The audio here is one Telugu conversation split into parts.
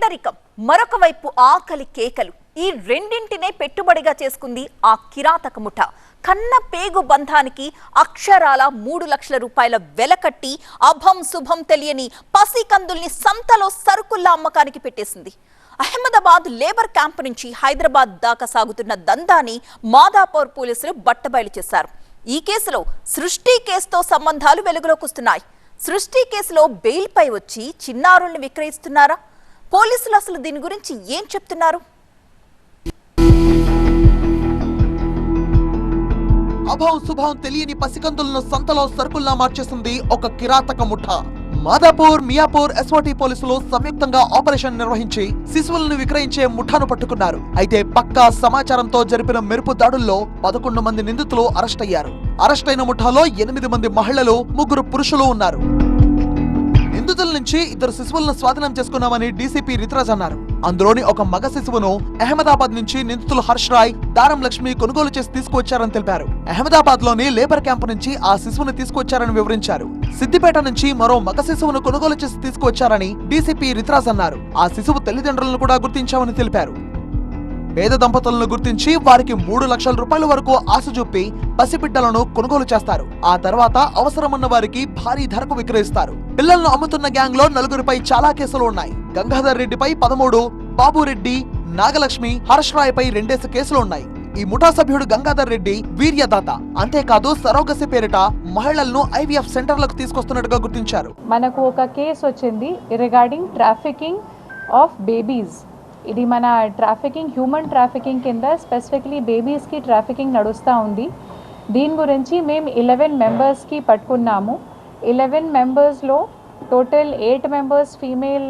పేదరికం, మరొక వైపు ఆకలి కేకలు. ఈ రెండింటినే పెట్టుబడిగా చేసుకుంది ఆ కిరాతక ముఠ. కన్న పేగు బంధానికి అక్షరాల 3 లక్షల రూపాయల వెల కట్టి అభం శుభం తెలియని పసికందుల్ని సంతలో సరుకుల అమ్మకానికి పెట్టేసింది. అహ్మదాబాద్ లేబర్ క్యాంప్ నుంచి హైదరాబాద్ దాకా సాగుతున్న దందాని మాదాపూర్ పోలీసులు బట్టబయలు చేశారు. ఈ కేసులో సృష్టి కేసుతో సంబంధాలు వెలుగులోకి వస్తున్నాయి. సృష్టి కేసులో బెయిల్ పై వచ్చి చిన్నారుల్ని విక్రయిస్తున్నారా? పోలీసులు అసలు దీని గురించి ఏం చెప్తున్నారు? అభం శుభం తెలియని పసికందులను సంతలో సరుకుల్లా మార్చేసింది ఒక కిరాతక ముఠ. మాదాపూర్, మియాపూర్ ఎస్ఓటీ పోలీసులు సంయుక్తంగా ఆపరేషన్ నిర్వహించి శిశువులను విక్రయించే ముఠాను పట్టుకున్నారు. అయితే పక్కా సమాచారంతో జరిపిన మెరుపు దాడుల్లో 11 మంది నిందితులు అరెస్ట్ అయ్యారు. అరెస్ట్ అయిన ముఠాలో 8 మంది మహిళలు, 3 పురుషులు ఉన్నారు. నిందితుల నుంచి 2 శిశువులను స్వాధీనం చేసుకున్నామని డీసీపీ రిత్రాజ్ అన్నారు. అందులోని ఒక మగ శిశువును అహ్మదాబాద్ నుంచి నిందితులు హర్ష్ రాయ్, దారం లక్ష్మి కొనుగోలు చేసి తీసుకువచ్చారని తెలిపారు. అహ్మదాబాద్ లోని లేబర్ క్యాంపు నుంచి ఆ శిశువును తీసుకువచ్చారని వివరించారు. సిద్దిపేట నుంచి మరో మగ శిశువును కొనుగోలు చేసి తీసుకువచ్చారని డీసీపీ రిత్రాజ్ అన్నారు. ఆ శిశువు తల్లిదండ్రులను కూడా గుర్తించామని తెలిపారు. పేద దంపతులను గుర్తించి వారికి 3 లక్షల రూపాయల వరకు ఆశ చూపి పసిబిడ్డలను కొనుగోలు చేస్తారు. ఆ తర్వాత అవసరమున్న వారికి భారీ ధరకు విక్రయిస్తారు. పిల్లలను అమ్ముతున్న గ్యాంగ్ లో 4గురిపై చాలా కేసులు ఉన్నాయి. గంగాధర్ రెడ్డిపై 13, బాబురెడ్డి, నాగలక్ష్మి, హర్ష్ రాయ్ పై 2 కేసులు ఉన్నాయి. ఈ ముఠా సభ్యుడు గంగాధర్ రెడ్డి వీర్యదాత. అంతేకాదు సరోగసి పేరిట మహిళలను ఐవీఎఫ్ సెంటర్లకు తీసుకొస్తున్నట్టుగా గుర్తించారు. మనకు ఒక కేసు వచ్చింది రిగార్డింగ్ ట్రాఫికింగ్ ఆఫ్ బేబీస్. ఇది మన ట్రాఫికింగ్, హ్యూమన్ ట్రాఫికింగ్ కింద స్పెసిఫిక్లీ బేబీస్కి ట్రాఫికింగ్ నడుస్తూ ఉంది. దీని గురించి మేము 11 మెంబర్స్కి పట్టుకున్నాము. 11 మెంబర్స్లో టోటల్ 8 మెంబర్స్ ఫీమేల్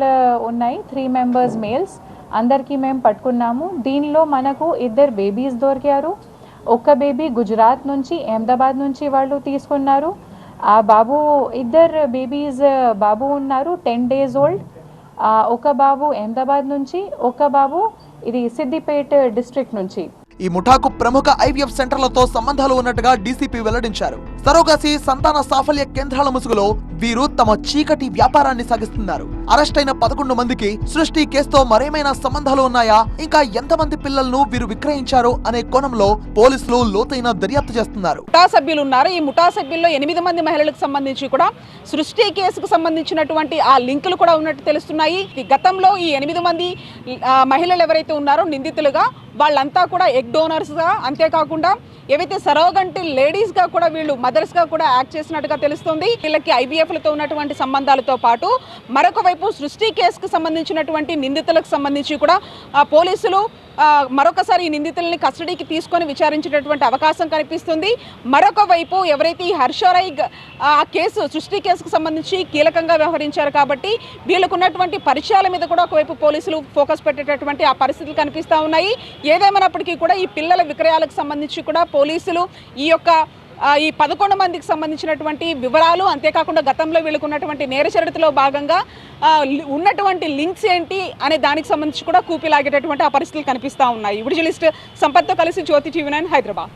ఉన్నాయి, 3 మెంబర్స్ మేల్స్. అందరికీ మేము పట్టుకున్నాము. దీనిలో మనకు 2 బేబీస్ దొరికారు. ఒక బేబీ గుజరాత్ నుంచి, అహ్మదాబాద్ నుంచి వాళ్ళు తీసుకున్నారు. ఆ బాబు 2 బేబీస్ బాబు ఉన్నారు, 10 days old. ఒక బాబు అహ్మదాబాద్ నుంచి, ఒక బాబు ఇది సిద్దిపేట డిస్ట్రిక్ట్ నుంచి. ఈ ముఠాకు ప్రముఖ ఐవీఎఫ్ సెంటర్లతో సంబంధాలు ఉన్నట్టుగా డీసీపీ వెల్లడించారు. సరోగసి, సంతాన సాఫల్య కేంద్రాల ముసుగులో వీరు తమ చీకటి వ్యాపారాన్ని సాగిస్తున్నారు. అరెస్ట్ అయిన 11 మందికి సృష్టి కేసుతో మరేమైనా సంబంధాలు ఉన్నాయా, ఇంకా ఎంతమంది పిల్లలను వీరు విక్రయించారు అనే కోణంలో పోలీసులు లోతైన దర్యాప్తు చేస్తున్నారు. ముఠా సభ్యులు ఉన్నారు. ఈ ముఠా సభ్యుల్లో 8 మంది మహిళలకు సంబంధించి కూడా సృష్టి కేసుకు సంబంధించినటువంటి ఆ లింకులు కూడా ఉన్నట్టు తెలుస్తున్నాయి. గతంలో ఈ 8 మంది మహిళలు ఎవరైతే ఉన్నారో నిందితులుగా, వాళ్ళంతా కూడా ఎగ్ డోనర్స్గా, అంతేకాకుండా ఏవైతే సరోగంటి లేడీస్గా కూడా వీళ్ళు మదర్స్గా కూడా యాక్ట్ చేసినట్టుగా తెలుస్తుంది. వీళ్ళకి ఐవీఎఫ్లతో ఉన్నటువంటి సంబంధాలతో పాటు మరొక వైపు సృష్టి కేసుకు సంబంధించినటువంటి నిందితులకు సంబంధించి కూడా పోలీసులు మరొకసారి ఈ నిందితులని కస్టడీకి తీసుకొని విచారించేటటువంటి అవకాశం కనిపిస్తుంది. మరొక వైపు ఎవరైతే ఈ హర్ష్ రాయ్ ఆ కేసు, సృష్టి కేసుకు సంబంధించి కీలకంగా వ్యవహరించారు కాబట్టి వీళ్ళకు ఉన్నటువంటి పరిచయాల మీద కూడా ఒకవైపు పోలీసులు ఫోకస్ పెట్టేటటువంటి ఆ పరిస్థితులు కనిపిస్తూ ఉన్నాయి. ఏదేమైనప్పటికీ కూడా ఈ పిల్లల విక్రయాలకు సంబంధించి కూడా పోలీసులు ఈ 11 మందికి సంబంధించినటువంటి వివరాలు, అంతేకాకుండా గతంలో వీళ్ళకు ఉన్నటువంటి నేర చరిత్రలో భాగంగా ఉన్నటువంటి లింక్స్ ఏంటి అనే దానికి సంబంధించి కూడా కూపిలాగేటటువంటి ఆ పరిస్థితులు కనిపిస్తూ ఉన్నాయి. విజువలిస్ట్ సంపత్తో కలిసి జ్యోతి టీవీ 9 హైదరాబాద్.